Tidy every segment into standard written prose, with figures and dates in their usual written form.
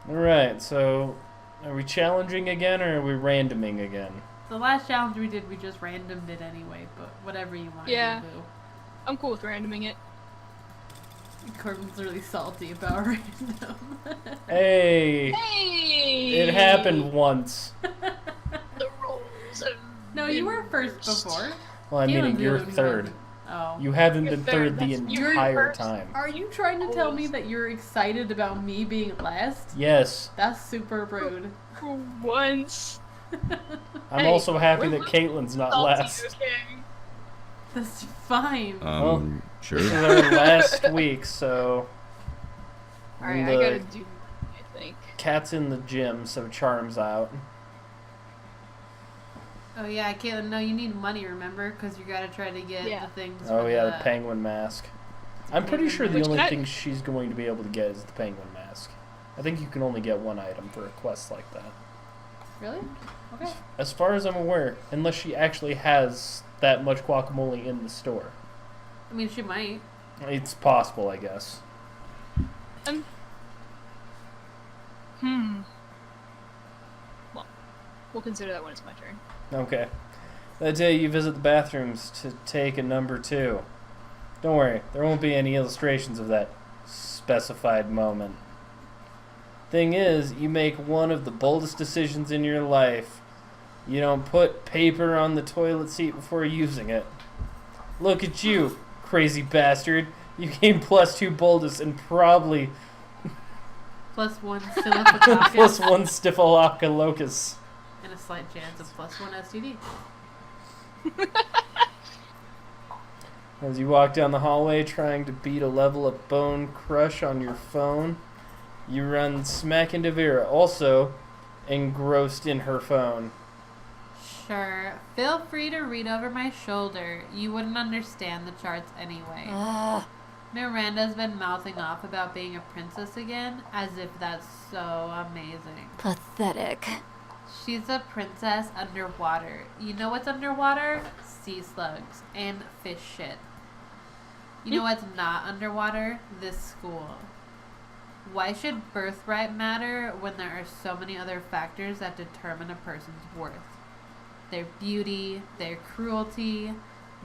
Alright, so are we challenging again or are we randoming again? The last challenge we did, we just randomed it anyway, but whatever you want Yeah. to do. I'm cool with randoming it. Corbin's really salty about random. Hey! Hey! It happened once. The roles of No, you were first before. Well, I mean, Caitlin's the you're other one who third. wasn't. Oh. You haven't You're been third, third the that's- you're entire first. time. Are you trying to tell me that you're excited about me being last? Yes. That's super rude. For once. I'm Hey, also happy we're that Caitlin's not Salty, last. okay? That's fine. This is Sure. our last week, so Alright, the I gotta do, I think. cat's in the gym, so Charm's out. Oh yeah, Caitlin, no, you need money, remember? Because you gotta try to get Yeah. the things Oh for yeah, the penguin mask. I'm pretty sure the Which only I- thing she's going to be able to get is the penguin mask. I think you can only get one item for a quest like that. Really? Okay. As far as I'm aware, unless she actually has that much guacamole in the store. I mean, she might. It's possible, I guess. Well, we'll consider that when it's my turn. Okay. That day you visit the bathrooms to take a number 2. Don't worry, there won't be any illustrations of that specified moment. Thing is, you make one of the boldest decisions in your life. You don't put paper on the toilet seat before using it. Look at you, crazy bastard. You gain +2 boldness and probably +1 Staphylococcus. +1 Staphylococcus. And a slight chance of +1 STD. As you walk down the hallway trying to beat a level of Bone Crush on your phone, you run smack into Vera, also engrossed in her phone. Sure. Feel free to read over my shoulder. You wouldn't understand the charts anyway. Miranda's been mouthing off about being a princess again, as if that's so amazing. Pathetic. She's a princess underwater. You know what's underwater? Sea slugs and fish shit. You know what's not underwater? This school. Why should birthright matter when there are so many other factors that determine a person's worth? Their beauty, their cruelty,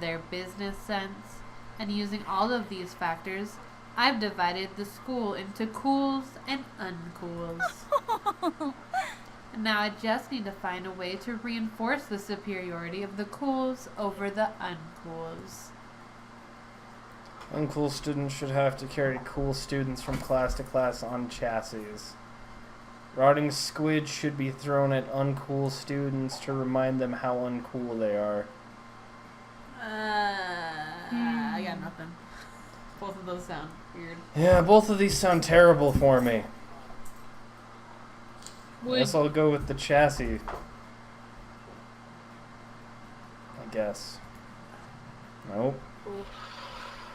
their business sense. And using all of these factors, I've divided the school into cools and uncools. And now I just need to find a way to reinforce the superiority of the cools over the uncools. Uncool students should have to carry cool students from class to class on chassis. Rotting squid should be thrown at uncool students to remind them how uncool they are. I got nothing. Both of those sound weird. Yeah, both of these sound terrible for me. I Would guess I'll go with the chassis. I guess. Nope.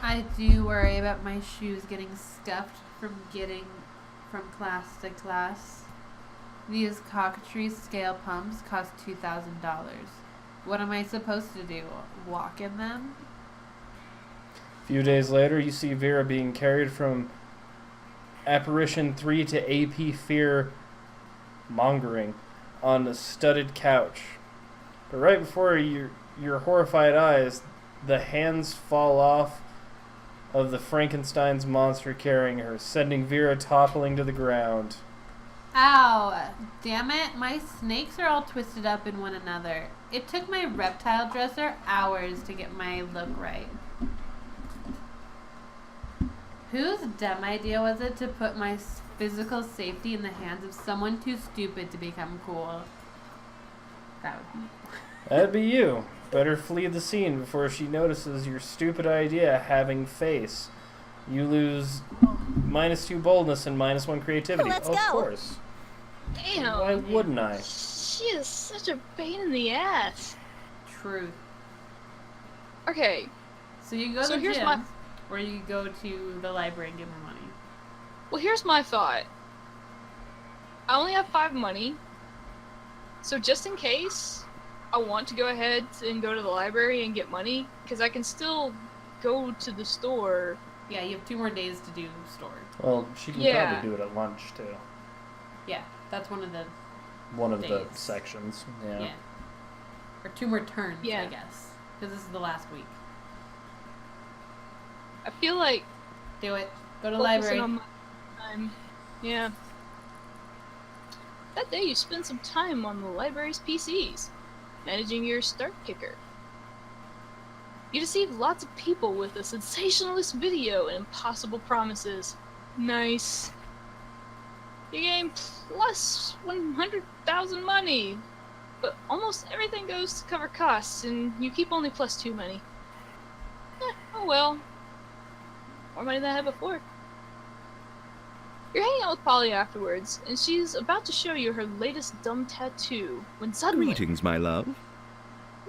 I do worry about my shoes getting scuffed from getting from class to class. These cockatrice scale pumps cost $2,000. What am I supposed to do? Walk in them? A few days later, you see Vera being carried from Apparition 3 to AP Fear Mongering on a studded couch. But right before your horrified eyes, the hands fall off of the Frankenstein's monster carrying her, sending Vera toppling to the ground. Ow! Damn it, my snakes are all twisted up in one another. It took my reptile dresser hours to get my look right. Whose dumb idea was it to put my physical safety in the hands of someone too stupid to become cool? That would be. That'd be you. Better flee the scene before she notices your stupid idea having face. You lose -2 boldness and -1 creativity. Let's Of go. course. damn. Why wouldn't I? She is such a pain in the ass. Truth. Okay, So you can go to So the here's gym, my- or you can go to the library and give her money. well here's my thought. I only have 5 money, so just in case, I want to go ahead and go to the library and get money, because I can still go to the store. Yeah, you have 2 more days to do store. Well, she can Yeah. probably do it at lunch, too. Yeah, that's one of the the days. sections. Yeah. Or 2 more turns, Yeah. I guess. Because this is the last week. I feel like Do it. Go to the focusing library. on my time. Yeah. That day you spent some time on the library's PCs, managing your start kicker. You deceived lots of people with a sensationalist video and impossible promises. Nice. You gain plus 100,000 money, but almost everything goes to cover costs, and you keep only plus 2 money. Oh well. More money than I had before. You're hanging out with Polly afterwards, and she's about to show you her latest dumb tattoo, when suddenly... Greetings, my love.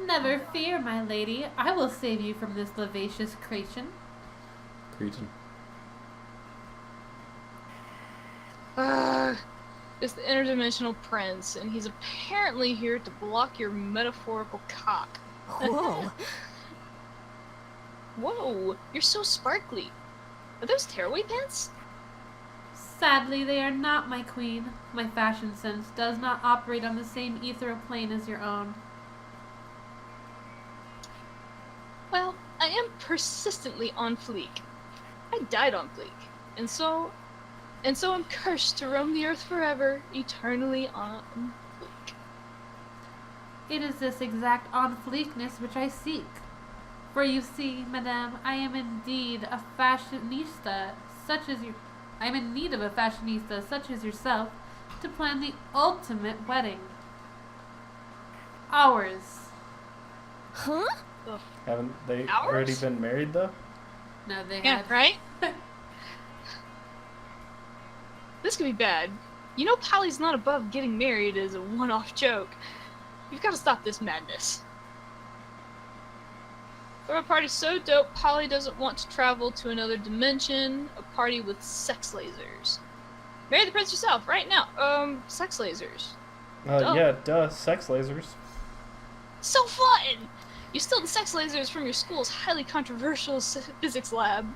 Never fear, my lady. I will save you from this lavacious creation. Cretin. It's the interdimensional prince, and he's apparently here to block your metaphorical cock. Whoa. Whoa, you're so sparkly. Are those tearaway pants? Sadly, they are not, my queen. My fashion sense does not operate on the same ethereal plane as your own. Well, I am persistently on fleek. I died on fleek, and so I'm cursed to roam the earth forever, eternally on fleek. It is this exact on-fleekness which I seek. For you see, madame, I am indeed a fashionista, such as you. I am in need of a fashionista such as yourself to plan the ultimate wedding. Ours. Huh? Haven't they Ours? already been married though? No, they Yeah, have. right? This could be bad. You know Polly's not above getting married as a one-off joke. You've got to stop this madness. For a party so dope, Polly doesn't want to travel to another dimension, a party with sex lasers. Marry the prince yourself, right now. Sex lasers. Duh. Yeah, duh. Sex lasers. So fun! You steal the sex lasers from your school's highly controversial physics lab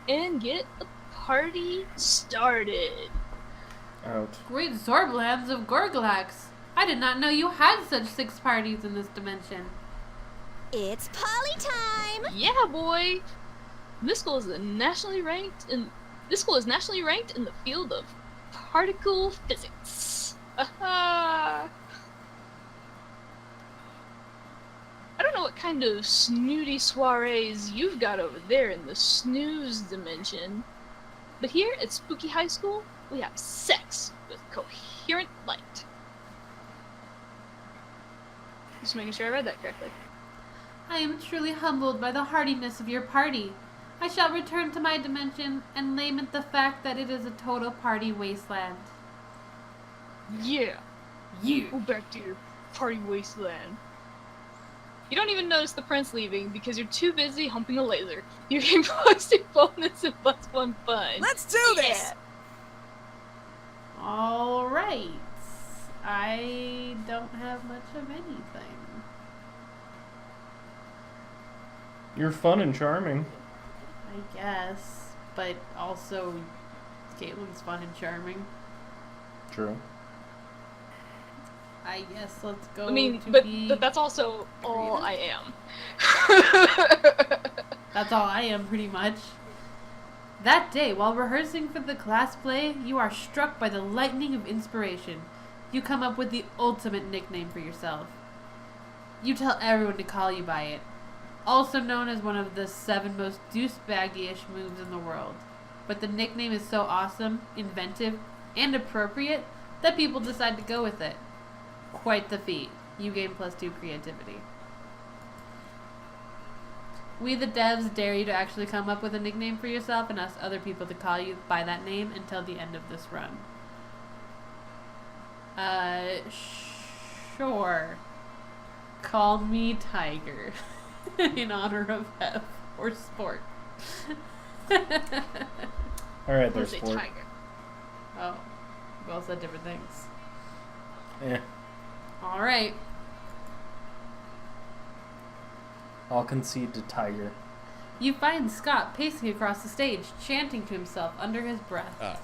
and get a party started. Ouch. Great Zorblams of Gorglax. I did not know you had such 6 parties in this dimension. It's Polly time! Yeah, boy. This school is nationally ranked in the field of particle physics. I don't know what kind of snooty soirees you've got over there in the snooze dimension, but here at Spooky High School, we have sex with coherent light. Just making sure I read that correctly. I am truly humbled by the heartiness of your party. I shall return to my dimension and lament the fact that it is a total party wasteland. Yeah. Go back to your party wasteland. You don't even notice the prince leaving because you're too busy humping a laser. You can posting bonus and plus 1 fun. Let's do this! Alright. I don't have much of anything. You're fun and charming. I guess. But also, Caitlin's fun and charming. True. I guess let's go I mean, to but be... that's also all I am. That's all I am, pretty much. That day, while rehearsing for the class play, you are struck by the lightning of inspiration. You come up with the ultimate nickname for yourself. You tell everyone to call you by it. Also known as one of the 7 most douchebaggy-ish moves in the world. But the nickname is so awesome, inventive, and appropriate that people decide to go with it. Quite the feat. You gain +2 creativity. We the devs dare you to actually come up with a nickname for yourself and ask other people to call you by that name until the end of this run. Sure. Call me Tiger. In honor of F or sport. Alright, there's Say sport. tiger. Oh. We all said different things. Yeah. Alright. I'll concede to tiger. You find Scott pacing across the stage, chanting to himself under his breath.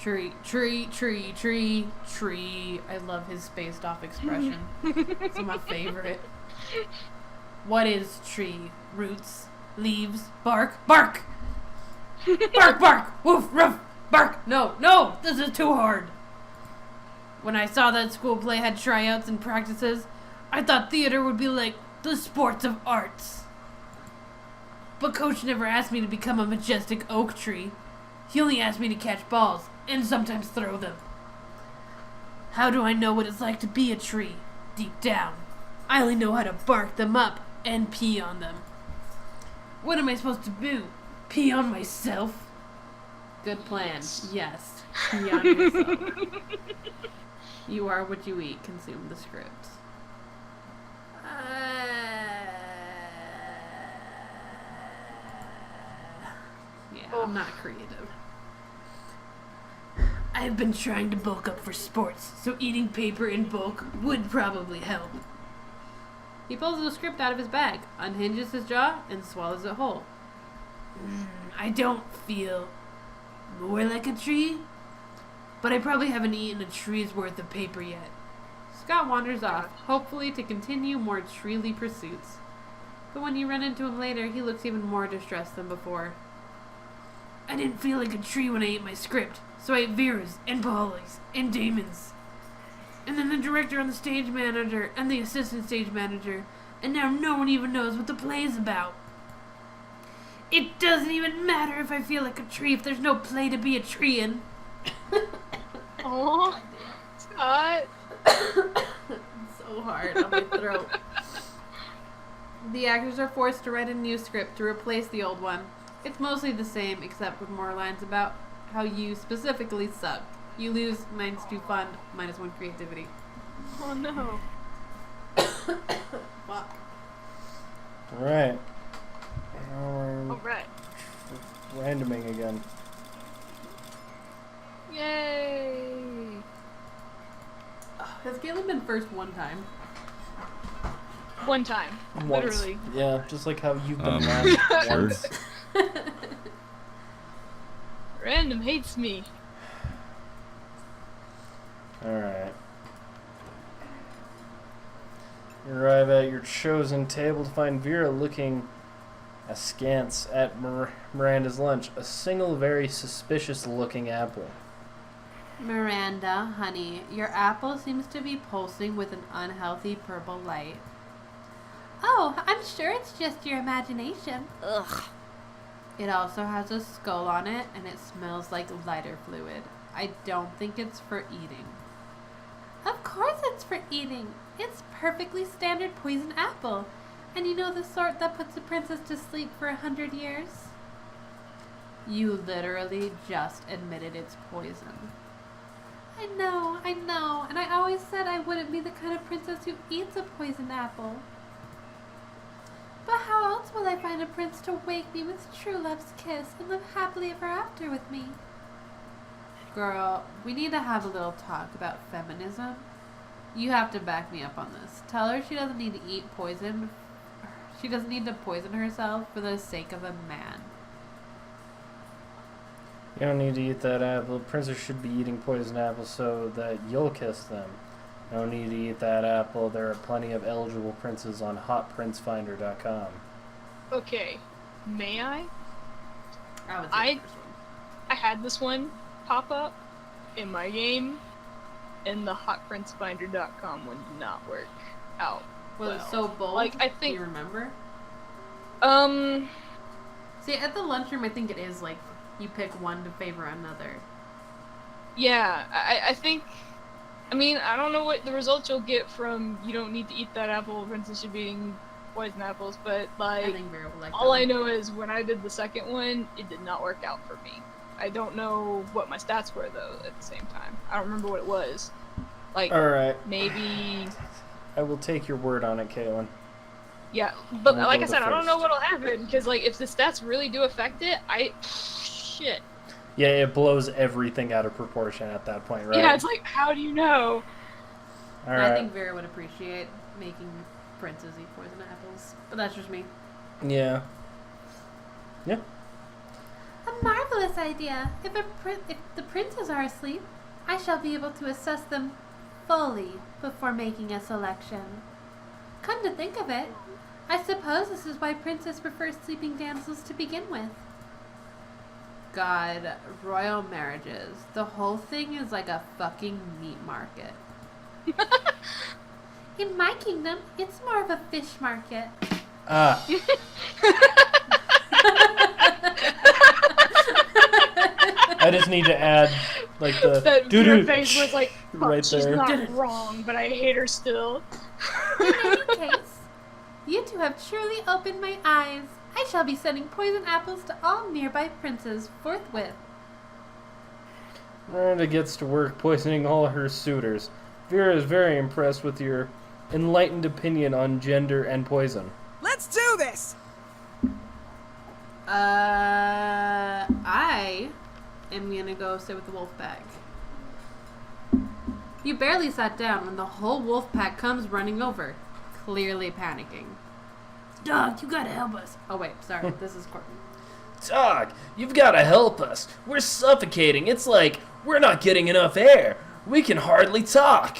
Tree, tree, tree, tree, tree. I love his spaced off expression. It's my favorite. What is tree? Roots, leaves, bark, bark! Bark, bark! Woof, ruff, bark! No, this is too hard. When I saw that school play had tryouts and practices, I thought theater would be like the sports of arts. But Coach never asked me to become a majestic oak tree. He only asked me to catch balls, and sometimes throw them. How do I know what it's like to be a tree? Deep down. I only know how to bark them up and pee on them. What am I supposed to do? Pee on myself? Good plan. Yes. Pee on yourself. You are what you eat. Consume the script. Yeah, I'm not creative. I've been trying to bulk up for sports, so eating paper in bulk would probably help. He pulls the script out of his bag, unhinges his jaw, and swallows it whole. I don't feel more like a tree, but I probably haven't eaten a tree's worth of paper yet. Scott wanders off, hopefully to continue more treely pursuits. But when you run into him later, he looks even more distressed than before. I didn't feel like a tree when I ate my script, so I ate Vera's and Polly's and Damon's. And then the director and the stage manager and the assistant stage manager, and now no one even knows what the play is about. It doesn't even matter if I feel like a tree if there's no play to be a tree in. Aw, Scott. So hard on my throat. The actors are forced to write a new script to replace the old one. It's mostly the same, except with more lines about how you specifically suck. You lose -2 fun, -1 creativity. Oh no. Fuck. Alright. Now we're Alright. randoming again. Yay! Has Caleb been first one time? One time. Once. Literally. Yeah, just like how you've been last sure. once. Random hates me. Alright. You arrive at your chosen table to find Vera looking askance at Miranda's lunch. A single very suspicious looking apple. Miranda, honey, your apple seems to be pulsing with an unhealthy purple light. Oh, I'm sure it's just your imagination. Ugh. It also has a skull on it, and it smells like lighter fluid. I don't think it's for eating. Of course it's for eating. It's perfectly standard poison apple. And you know the sort that puts a princess to sleep for 100 years? You literally just admitted it's poison. I know, and I always said I wouldn't be the kind of princess who eats a poison apple. But how else will I find a prince to wake me with true love's kiss and live happily ever after with me? Girl, we need to have a little talk about feminism. You have to back me up on this. Tell her she doesn't need to eat poison. She doesn't need to poison herself for the sake of a man. You don't need to eat that apple. Princes should be eating poison apples so that you'll kiss them. No need to eat that apple. There are plenty of eligible princes on hotprincefinder.com. Okay. May I? I would I- say the first one. I had this one pop up in my game, and the hotprincefinder.com one did not work out. Was well. it so bold? Like, I Do think- you remember? Um, See, at the lunchroom, I think it is like you pick one to favor another. yeah, I think, I mean, I don't know what the results you'll get from you don't need to eat that apple, princess should be eating poison apples, but I like, think Vera would like all that I one. know is when I did the second one, it did not work out for me. I don't know what my stats were though at the same time. I don't remember what it was. Like, Alright. maybe, I will take your word on it, Caitlin. yeah, but We'll like go I said, the I don't know first. what'll happen, because like, if the stats really do affect it, shit. Yeah, it blows everything out of proportion at that point, right? Yeah, it's like, how do you know? Alright. I think Vera would appreciate making princes eat poison apples. But that's just me. Yeah. Yeah. A marvelous idea. If the princes are asleep, I shall be able to assess them fully before making a selection. Come to think of it, I suppose this is why princes prefer sleeping damsels to begin with. God, royal marriages. The whole thing is like a fucking meat market. In my kingdom, it's more of a fish market. Ah. I just need to add, like, the That doo-doo your face was like, "Fuck, right she's there. not wrong, but I hate her still." In any case, you two have truly opened my eyes. I shall be sending poison apples to all nearby princes forthwith. Miranda gets to work poisoning all her suitors. Vera is very impressed with your enlightened opinion on gender and poison. Let's do this! I am gonna go sit with the wolf pack. You barely sat down when the whole wolf pack comes running over, clearly panicking. Dog, you gotta help us. Oh wait, sorry, this is Courtney. Dog, you've got to help us. We're suffocating. It's like we're not getting enough air. We can hardly talk.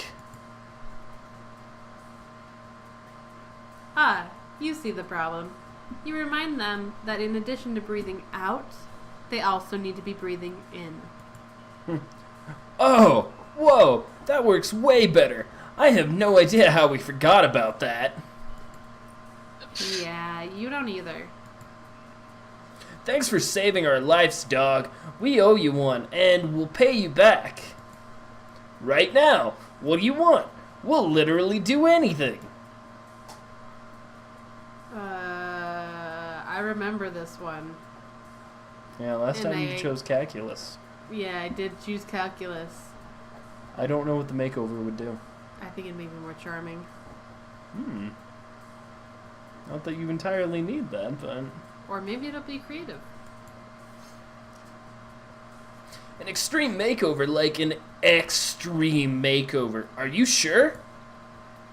Ah, you see the problem. You remind them that in addition to breathing out, they also need to be breathing in. Oh, whoa, that works way better. I have no idea how we forgot about that. Yeah, you don't either. Thanks for saving our lives, dog. We owe you one, and we'll pay you back. Right now, what do you want? We'll literally do anything. I remember this one. Yeah, last And time you I- chose calculus. Yeah, I did choose calculus. I don't know what the makeover would do. I think it'd make me more charming. Not that you entirely need that, but... Or maybe it'll be creative. An extreme makeover, like an extreme makeover. Are you sure?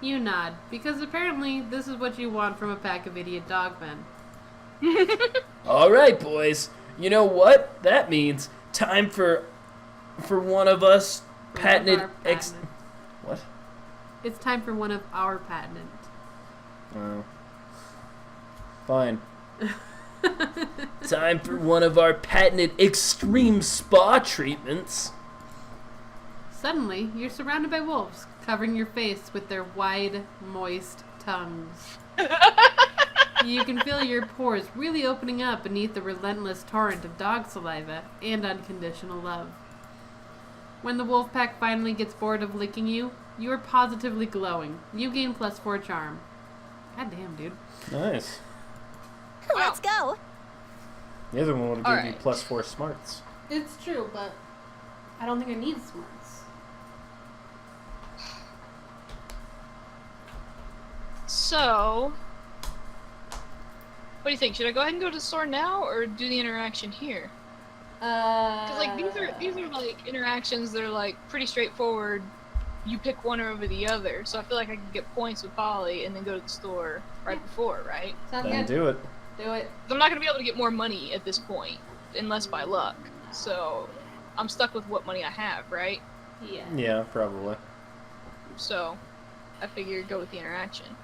You nod, because apparently this is what you want from a pack of idiot dogmen. Alright, boys. You know what? That means time for one of us patented One of our patent. What? It's time for one of our patent. Oh. Fine. Time for one of our patented extreme spa treatments. Suddenly, you're surrounded by wolves, covering your face with their wide, moist tongues. You can feel your pores really opening up beneath the relentless torrent of dog saliva and unconditional love. When the wolf pack finally gets bored of licking you, you are positively glowing. You gain +4 charm. God damn, dude. Nice. Let's go. The other one would have given you Alright. +4 smarts. It's true, but I don't think I need smarts. So, what do you think? Should I go ahead and go to the store now, or do the interaction here? Because like these are like interactions that are like pretty straightforward. You pick one over the other, so I feel like I could get points with Polly and then go to the store right before, right? Sounds Then good. do it. Do it. 'Cause I'm not gonna be able to get more money at this point, unless by luck. So I'm stuck with what money I have, right? Yeah. Yeah, probably. So I figured go with the interaction.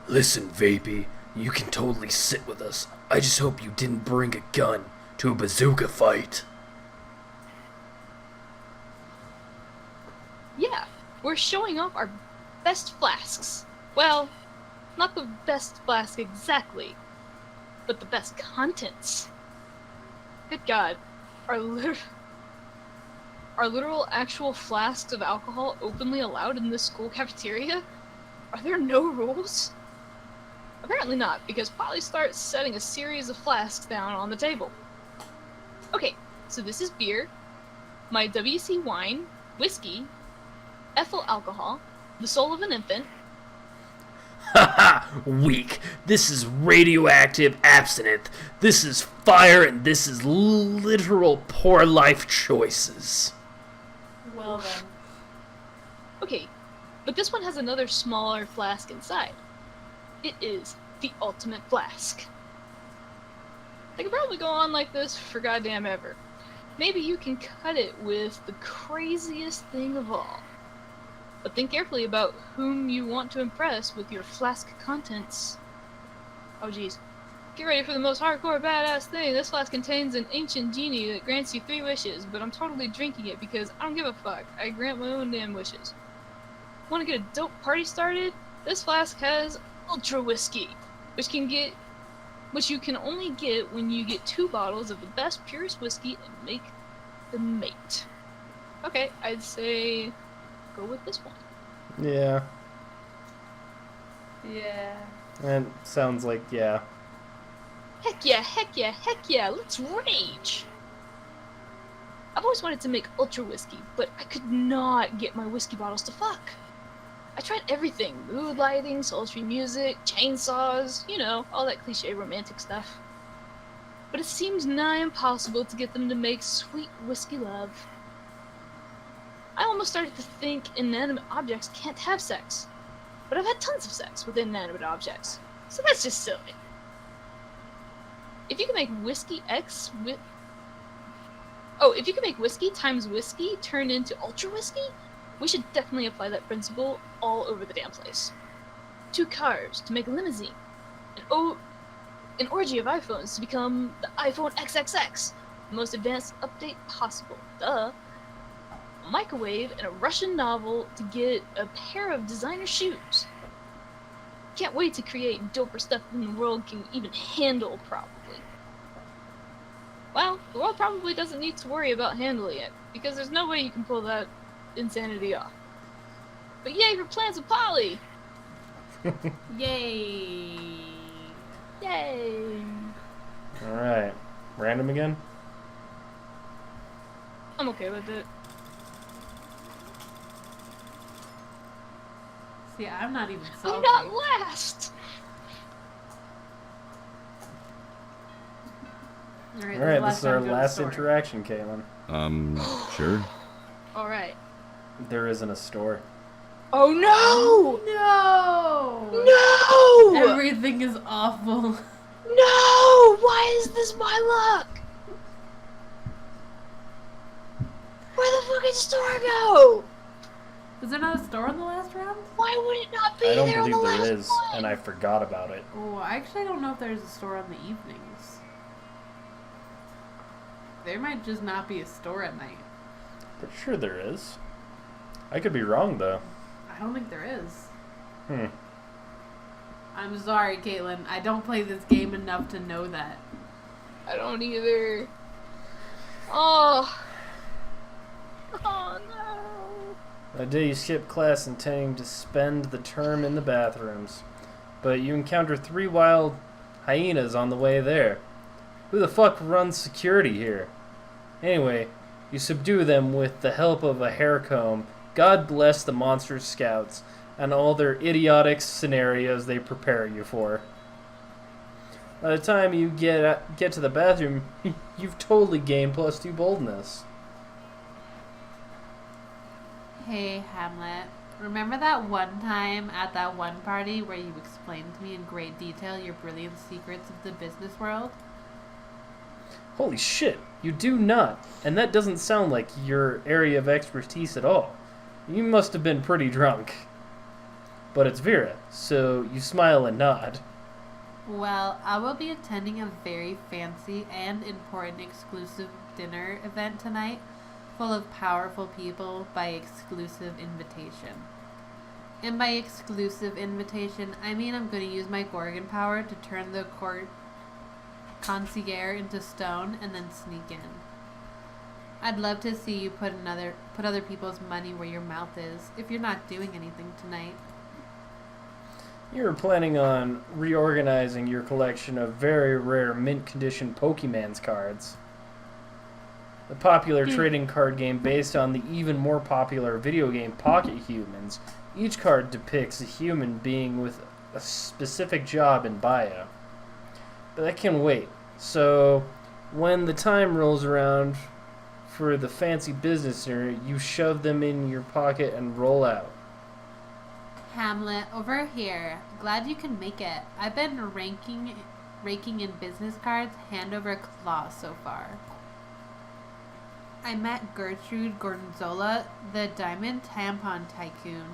Listen, Vapey, you can totally sit with us. I just hope you didn't bring a gun to a bazooka fight. Yeah, we're showing off our best flasks. Well, not the best flask exactly, but the best contents. Good God, are literal actual flasks of alcohol openly allowed in this school cafeteria? Are there no rules? Apparently not, because Polly starts setting a series of flasks down on the table. Okay, so this is beer, my WC wine, whiskey, ethyl alcohol, the soul of an infant. Haha, weak. This is radioactive absinthe. This is fire, and this is literal poor life choices. Well then. Okay, but this one has another smaller flask inside. It is the ultimate flask. I could probably go on like this for goddamn ever. Maybe you can cut it with the craziest thing of all. But think carefully about whom you want to impress with your flask contents. Oh geez. Get ready for the most hardcore badass thing. This flask contains an ancient genie that grants you 3 wishes, but I'm totally drinking it because I don't give a fuck. I grant my own damn wishes. Want to get a dope party started? This flask has ultra whiskey, which you can only get when you get 2 bottles of the best, purest whiskey and make the mate. Okay, I'd say go with this one. Yeah. Yeah. That sounds like, yeah. Heck yeah, heck yeah, heck yeah, let's rage! I've always wanted to make ultra whiskey, but I could not get my whiskey bottles to fuck. I tried everything, mood lighting, sultry music, chainsaws, you know, all that cliche romantic stuff. But it seems nigh impossible to get them to make sweet whiskey love. I almost started to think inanimate objects can't have sex, but I've had tons of sex with inanimate objects, so that's just silly. If you can make whiskey if you can make whiskey times whiskey turn into ultra whiskey, we should definitely apply that principle all over the damn place. 2 cars to make a limousine. An orgy of iPhones to become the iPhone XXX, the most advanced update possible. Duh. A microwave and a Russian novel to get a pair of designer shoes. Can't wait to create doper stuff than the world can even handle, probably. Well, the world probably doesn't need to worry about handling it, because there's no way you can pull that insanity off. But yay for plans with Polly! Yay! Yay! Alright. Random again? I'm okay with it. See, I'm not even I'm salty. not last! Alright, this is our last interaction, Caitlin. Sure. Alright. There isn't a store. Oh no! No! No! Everything is awful. No! Why is this my luck? Where the fuck did the store go? Was there not a store on the last round? Why would it not be I don't there on the believe last there is, one? and I forgot about it. Oh, I actually don't know if there's a store on the evenings. There might just not be a store at night. But sure there is. I could be wrong, though. I don't think there is. Hmm. I'm I'm sorry, Caitlin. I don't play this game enough to know that. I don't either. Oh. Oh no. That day you skip class intending to spend the term in the bathrooms. But you encounter 3 wild hyenas on the way there. Who the fuck runs security here? Anyway, you subdue them with the help of a hair comb. God bless the monster scouts and all their idiotic scenarios they prepare you for. By the time you get to the bathroom, you've totally gained +2 boldness. Hey, Hamlet. Remember that one time at that one party where you explained to me in great detail your brilliant secrets of the business world? Holy shit, you do not. And that doesn't sound like your area of expertise at all. You must have been pretty drunk. But it's Vera, so you smile and nod. Well, I will be attending a very fancy and important exclusive dinner event tonight, full of powerful people by exclusive invitation. And by exclusive invitation, I mean I'm going to use my Gorgon power to turn the court concierge into stone and then sneak in. I'd love to see you put other people's money where your mouth is if you're not doing anything tonight. You were planning on reorganizing your collection of very rare mint condition Pokemans cards. A popular trading card game based on the even more popular video game Pocket Humans. Each card depicts a human being with a specific job in bio. But that can wait. So, when the time rolls around for the fancy business dinner, you shove them in your pocket and roll out. Hamlet, over here. Glad you can make it. I've been raking in business cards hand over claw so far. I met Gertrude Gorgonzola, the diamond tampon tycoon.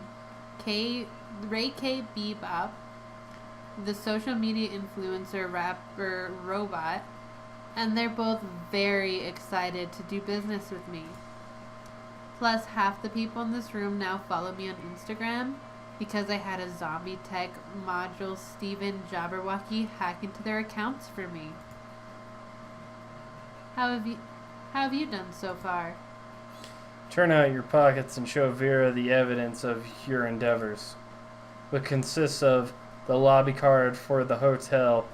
Ray K. Bebop, the social media influencer rapper robot, and they're both very excited to do business with me. Plus, half the people in this room now follow me on Instagram because I had a zombie tech module Steven Jabberwocky hack into their accounts for me. How have you done so far? Turn out your pockets and show Vera the evidence of your endeavors, which consists of the lobby card for the hotel,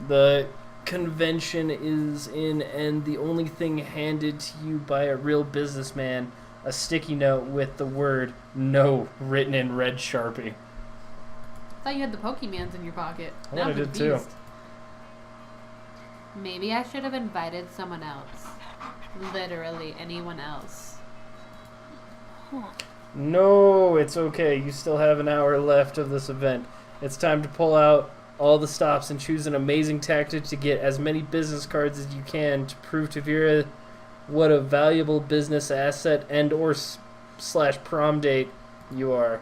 the convention is in, and the only thing handed to you by a real businessman, a sticky note with the word "No" written in red Sharpie. I thought you had the Pokemans in your pocket. I Now I'm did too. confused. Maybe I should have invited someone else. Literally anyone else. Huh. No, it's okay. You still have an hour left of this event. It's time to pull out all the stops and choose an amazing tactic to get as many business cards as you can to prove to Vera what a valuable business asset and or / prom date you are.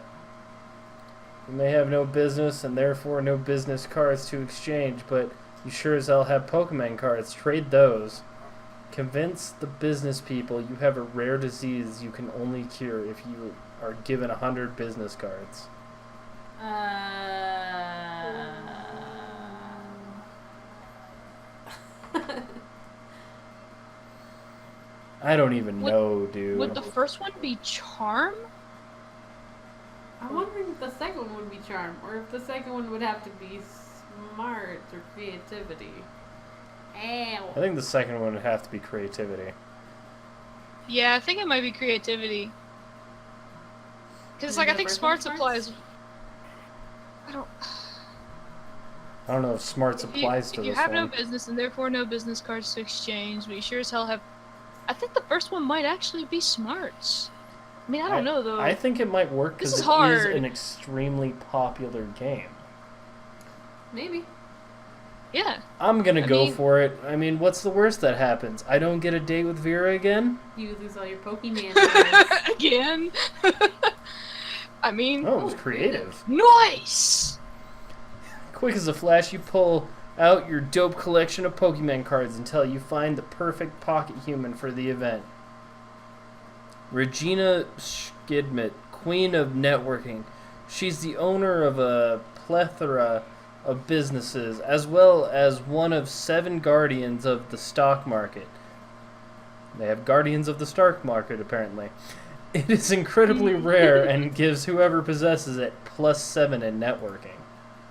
You may have no business and therefore no business cards to exchange, but you sure as hell have Pokemon cards. Trade those. Convince the business people you have a rare disease you can only cure if you are given 100 business cards. I don't even know, dude. Would the first one be charm? I'm wondering if the second one would be charm, or if the second one would have to be smart or creativity. I think the second one would have to be creativity. Yeah, I think it might be creativity. Because, like, I think smart applies. I don't know if smarts applies to if this you have no one. business and therefore no business cards to exchange, but you sure as hell have. I think the first one might actually be smarts. I mean, I don't know though. I think it might work This because is it is hard. an extremely popular game. Maybe. Yeah. I'm gonna I go mean- for it. I mean, what's the worst that happens? I don't get a date with Vera again? You lose all your Pokemon cards. Again. I mean. Oh, it was creative. Nice. Quick as a flash, you pull out your dope collection of Pokemon cards until you find the perfect pocket human for the event. Regina Skidmit, queen of networking. She's the owner of a plethora of businesses, as well as one of 7 guardians of the stock market. They have guardians of the stock market, apparently. It is incredibly rare and gives whoever possesses it +7 in networking,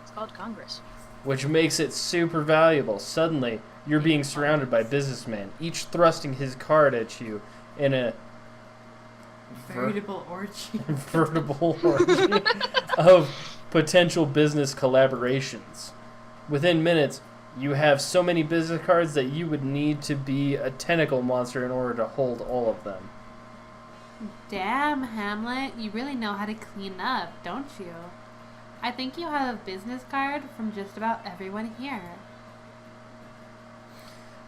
It's called Congress. which makes it super valuable. Suddenly, you're being surrounded by businessmen, each thrusting his card at you in a Veritable orgy. veritable orgy of potential business collaborations. Within minutes, you have so many business cards that you would need to be a tentacle monster in order to hold all of them. Damn, Hamlet, you really know how to clean up, don't you? I think you have a business card from just about everyone here.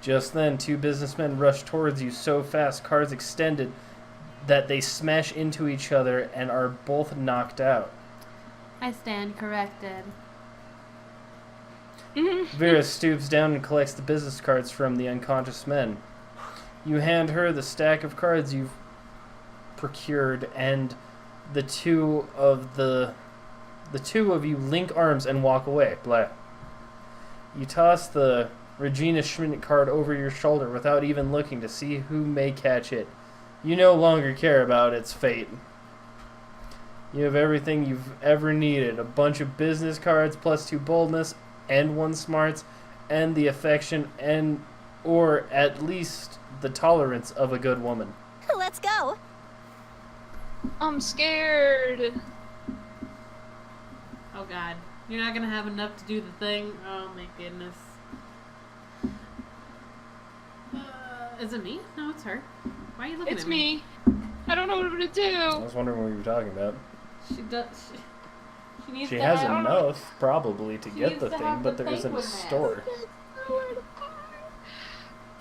Just then, 2 businessmen rush towards you so fast, cards extended, that they smash into each other and are both knocked out. I stand corrected. Vera stoops down and collects the business cards from the unconscious men. You hand her the stack of cards you've procured, and the two of you link arms and walk away. Blah. You toss the Regina Schmidt card over your shoulder without even looking to see who may catch it. You no longer care about its fate. You have everything you've ever needed. A bunch of business cards plus 2 boldness and 1 smarts and the affection and or at least the tolerance of a good woman. Let's go. I'm scared. Oh god. You're not gonna have enough to do the thing? Oh my goodness. Is it me? No, it's her. Why are you looking It's at me? me. I don't know what to I do. was wondering what you were talking about. She does. She has enough, probably, to get the thing, but there isn't a penguin mask. store.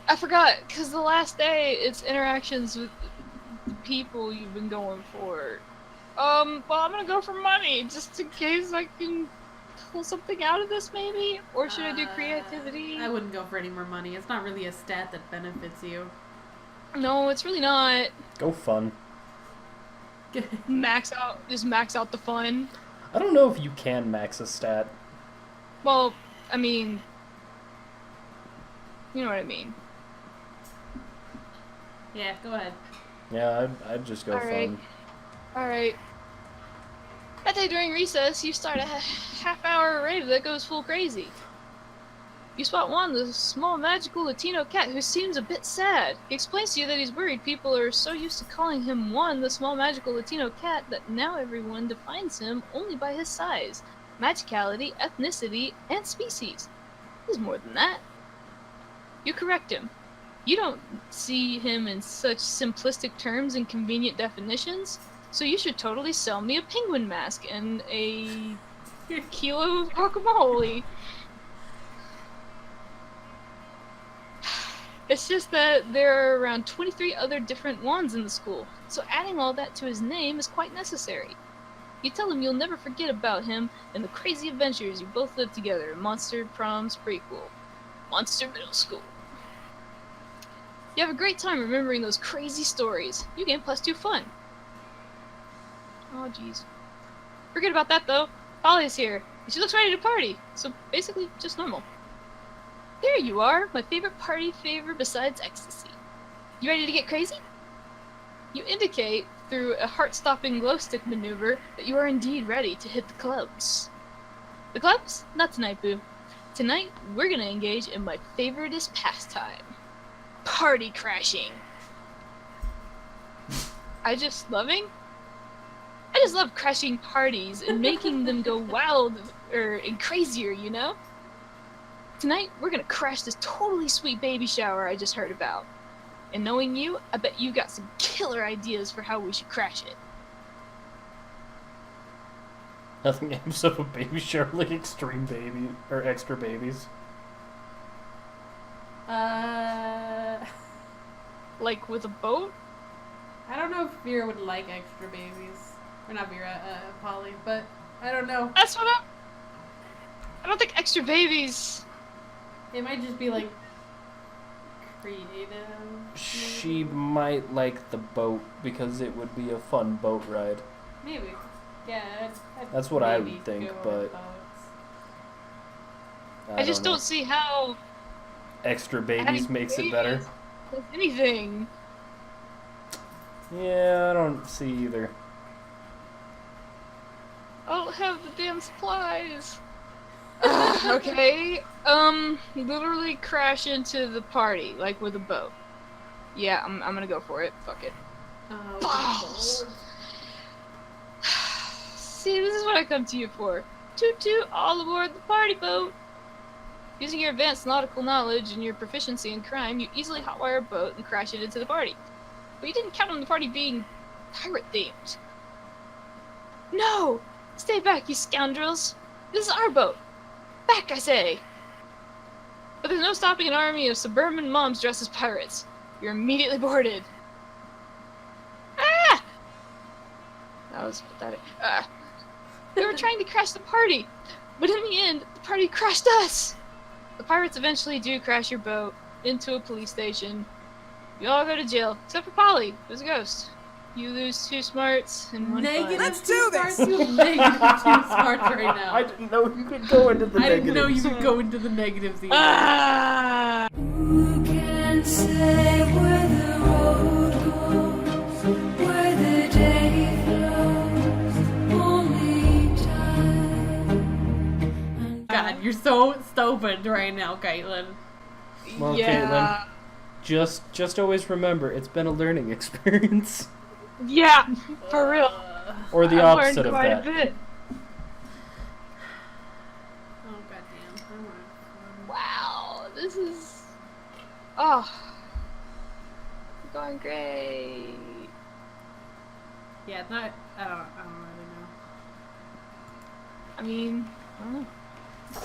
I forgot, because the last day, it's interactions with the people you've been going for. Well, I'm gonna go for money, just in case I can pull something out of this, maybe? Or should I do creativity? I wouldn't go for any more money. It's not really a stat that benefits you. No, it's really not. Go fun. Just max out the fun. I don't know if you can max a stat. Well, I mean, you know what I mean. Yeah, go ahead. Yeah, I'd just go Alright. fun. Alright. That day during recess, you start a half-hour rave that goes full crazy. You spot Juan, the small magical Latino cat who seems a bit sad. He explains to you that he's worried people are so used to calling him Juan, the small magical Latino cat, that now everyone defines him only by his size, magicality, ethnicity, and species. He's more than that. You correct him. You don't see him in such simplistic terms and convenient definitions, so you should totally sell me a penguin mask and a kilo of guacamole. It's just that there are around 23 other different Juans in the school, so adding all that to his name is quite necessary. You tell him you'll never forget about him and the crazy adventures you both lived together in Monster Prom's prequel, Monster Middle School. You have a great time remembering those crazy stories. You gain +2 fun. Oh, jeez. Forget about that, though. Polly's here, and she looks ready to party, so basically just normal. There you are, my favorite party favor besides ecstasy. You ready to get crazy? You indicate, through a heart-stopping glow stick maneuver, that you are indeed ready to hit the clubs. The clubs? Not tonight, boo. Tonight, we're gonna engage in my favoriteest pastime. Party crashing. I just love crashing parties and making them go wild and crazier, you know? Tonight, we're gonna crash this totally sweet baby shower I just heard about. And knowing you, I bet you got some killer ideas for how we should crash it. Nothing amps up a baby shower like extreme baby or extra babies. Like with a boat? I don't know if Vera would like extra babies. Or not Vera, Polly, but I don't know. That's what I don't think extra babies. It might just be like creative. She might like the boat because it would be a fun boat ride. Maybe. Yeah. I'd That's what I maybe would think, go but with boats. I just know. don't see how Extra babies adding makes it babies better. does anything. Yeah, I don't see either. I don't have the damn supplies. Okay, literally crash into the party, like with a boat. Yeah, I'm gonna go for it. Fuck it. Balls. See, this is what I come to you for. Toot toot, all aboard the party boat. Using your advanced nautical knowledge and your proficiency in crime, you easily hotwire a boat and crash it into the party. But you didn't count on the party being pirate-themed. No! Stay back, you scoundrels! This is our boat! Back, I say! But there's no stopping an army of suburban moms dressed as pirates. You're immediately boarded. Ah! That was pathetic. They were trying to crash the party, but in the end, the party crashed us! The pirates eventually do crash your boat into a police station. You all go to jail, except for Polly, who's a ghost. You lose 2 smarts and 1 fun. Let's do this! You have negative 2 smarts right now. I didn't know you could go into the I negatives. didn't know you could go into the negatives either. Ah! Who can say where the road goes, where the day flows, only time. God, you're so stupid right now, Caitlin. Well, Yeah. Caitlin, just always remember, it's been a learning experience. Yeah, for real. Or the I've opposite learned of quite that. a bit. Oh, goddamn. I want Wow, this is... Oh. Going great. Yeah, it's not. I don't really know. I mean, I don't know.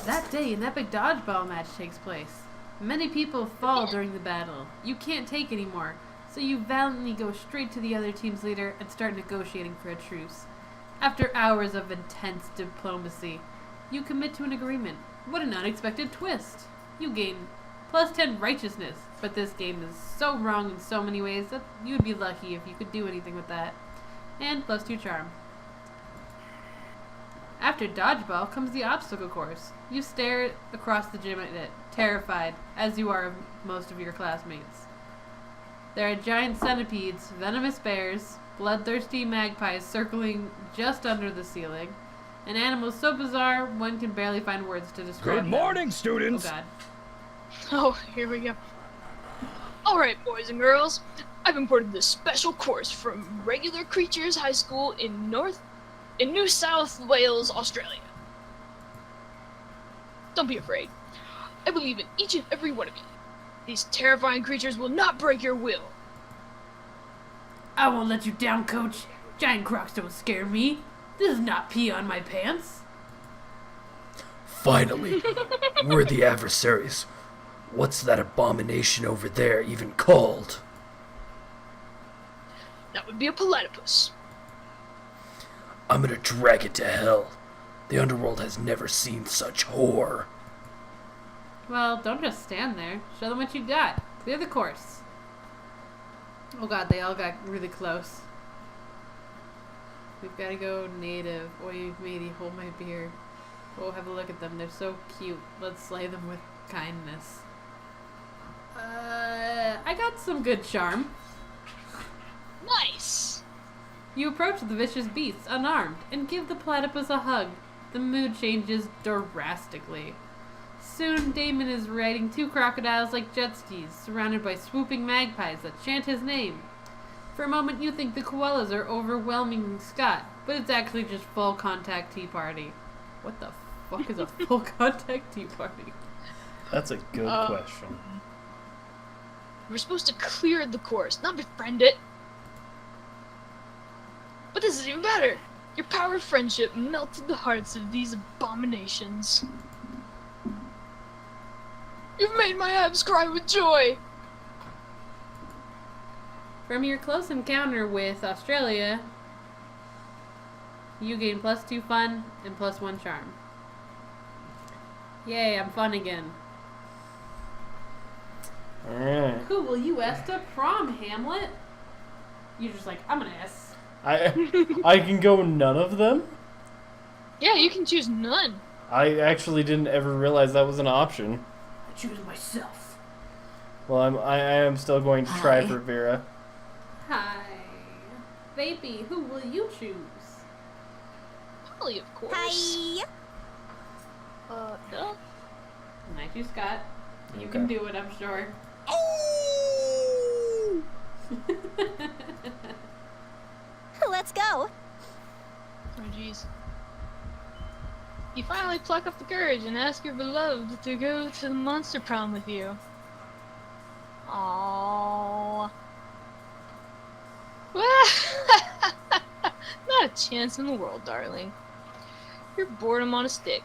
That day, an epic dodgeball match takes place. Many people fall during the battle. You can't take anymore, so you valiantly go straight to the other team's leader and start negotiating for a truce. After hours of intense diplomacy, you commit to an agreement. What an unexpected twist! You gain plus 10 righteousness, but this game is so wrong in so many ways that you'd be lucky if you could do anything with that. And plus 2 charm. After dodgeball comes the obstacle course. You stare across the gym at it, terrified, as you are of most of your classmates. There are giant centipedes, venomous bears, bloodthirsty magpies circling just under the ceiling, and animals so bizarre one can barely find words to describe them. Good morning, students. Oh god. Oh, here we go. Alright, boys and girls. I've imported this special course from Regular Creatures High School in New South Wales, Australia. Don't be afraid. I believe in each and every one of you. These terrifying creatures will not break your will. I won't let you down, coach. Giant crocs don't scare me. This is not pee on my pants. Finally, we're the adversaries. What's that abomination over there even called? That would be a platypus. I'm gonna drag it to hell. The underworld has never seen such horror. Well, don't just stand there. Show them what you got. Clear the course. Oh god, they all got really close. We've got to go native. Oy, matey, hold my beer. Oh, have a look at them. They're so cute. Let's slay them with kindness. I got some good charm. Nice. You approach the vicious beasts unarmed and give the platypus a hug. The mood changes drastically. Soon, Damon is riding 2 crocodiles like jet skis, surrounded by swooping magpies that chant his name. For a moment, you think the koalas are overwhelming Scott, but it's actually just full contact tea party. What the fuck is a full contact tea party? That's a good question. We're supposed to clear the course, not befriend it. But this is even better. Your power of friendship melted the hearts of these abominations. You've made my abs cry with joy. From your close encounter with Australia, you gain plus 2 fun and plus 1 charm. Yay, I'm fun again. Alright. Who will you ask to prom, Hamlet? You're just like, I'm gonna ask. I can go none of them? Yeah, you can choose none. I actually didn't ever realize that was an option. I choose myself. Well, I am still going to try Hi. for Vera. Hi. Vapey, who will you choose? Holly, of course. Hi. No. And I choose Scott. You Okay. can do it, I'm sure. Oh! Let's go. Oh, jeez. You finally pluck up the courage and ask your beloved to go to the Monster Prom with you. Aww. Not a chance in the world, darling. You're boredom on a stick.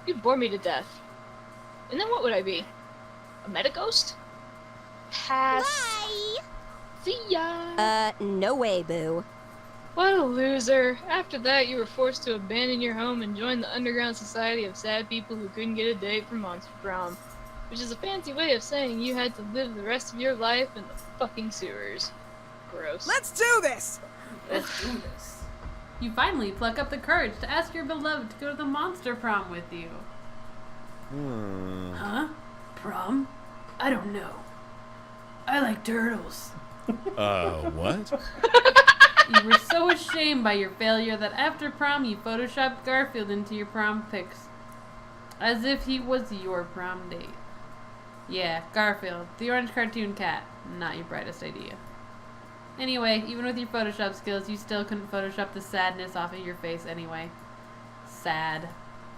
You'd bore me to death. And then what would I be? A meta-ghost? Pass. Bye. See ya! No way, boo. What a loser. After that, you were forced to abandon your home and join the underground society of sad people who couldn't get a date for Monster Prom. Which is a fancy way of saying you had to live the rest of your life in the fucking sewers. Gross. Let's do this! Let's do this. You finally pluck up the courage to ask your beloved to go to the Monster Prom with you. Huh? Prom? I don't know. I like turtles. What? You were so ashamed by your failure that after prom you photoshopped Garfield into your prom pics. As if he was your prom date. Yeah, Garfield, the orange cartoon cat. Not your brightest idea. Anyway, even with your Photoshop skills, you still couldn't Photoshop the sadness off of your face anyway. Sad.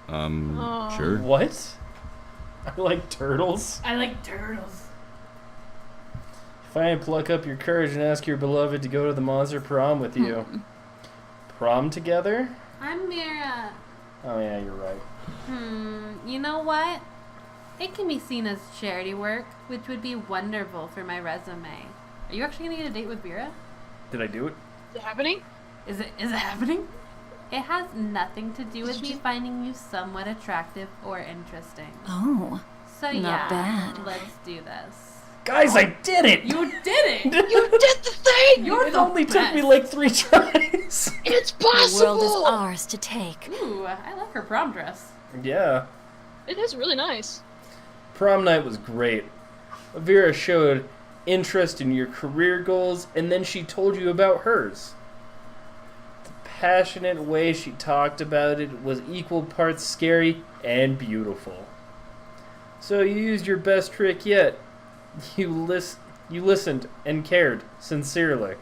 Aw. Sure. What? I like turtles? I like turtles. Fine, pluck up your courage and ask your beloved to go to the Monster Prom with you. Prom together? I'm Mira. Oh yeah, you're right. You know what? It can be seen as charity work, which would be wonderful for my resume. Are you actually gonna get a date with Vera? Did I do it? Is it happening? Is it happening? It has nothing to do with me finding you somewhat attractive or interesting. Oh, So Not bad. let's do this. Guys, I did it! You did it! You did the thing! You're It the only took me best. like 3 tries. It's the world is possible! ours to take. Ooh, I like her prom dress. Yeah. It is really nice. Prom night was great. Vera showed interest in your career goals, and then she told you about hers. The passionate way she talked about it was equal parts scary and beautiful. So you used your best trick yet. You listened and cared sincerely.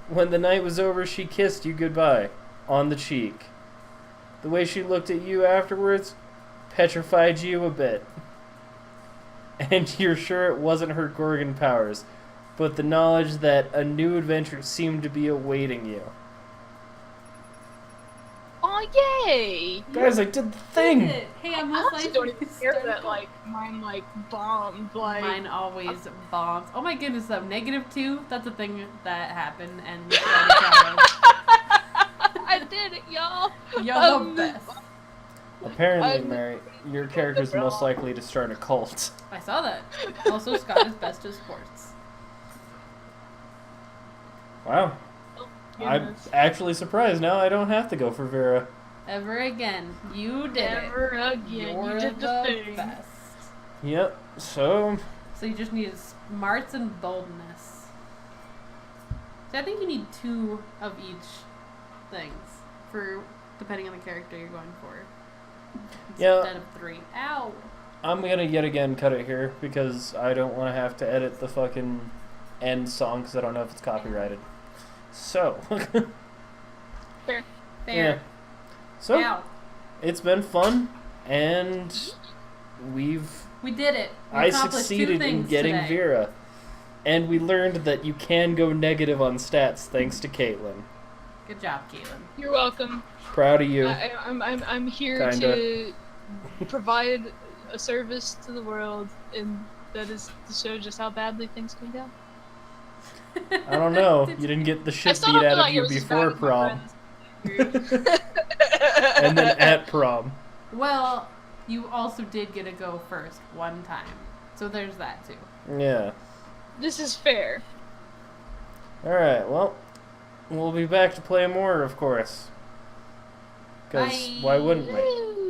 When the night was over, she kissed you goodbye on the cheek. The way she looked at you afterwards petrified you a bit. And you're sure it wasn't her Gorgon powers, but the knowledge that a new adventure seemed to be awaiting you. Oh, yay! Guys, I did the thing! Hey, I I'm most honestly likely don't even to care start that, the- like, mine, like, bombed, like... Mine always bombs. Oh my goodness, though. -2, that's a thing that happened, and we tried to tell I did it, y'all! us. You're the Um, best. Apparently, I'm- Mary, your character's most likely to start a cult. I saw that. Also, Scott is best at sports. Wow. I'm Goodness. actually surprised now I don't have to go for Vera. Ever again. You did Never it. again. You're You did the thing. best. Yep, so So you just need smarts and boldness. So I think you need 2 of each things for depending on the character you're going for. Yeah. Instead of 3. Ow. I'm gonna yet again cut it here because I don't want to have to edit the fucking end song because I don't know if it's copyrighted. So, Fair. Fair. yeah. So, Ow. it's been fun, and we We did it. We I accomplished 2 succeeded in things getting today. Vera. And we learned that you can go negative on stats thanks to Caitlin. Good job, Caitlin. You're welcome. Proud of you. I'm here Kinda. to provide a service to the world, and that is to show just how badly things can go. I don't know. You didn't get the I shit still beat don't out feel of like it you was as before bad as my prom. friends. And then at prom. Well, you also did get to go first one time. So there's that too. Yeah. This is fair. Alright, well, we'll be back to play more, of course. Because Bye. why wouldn't we? Woo.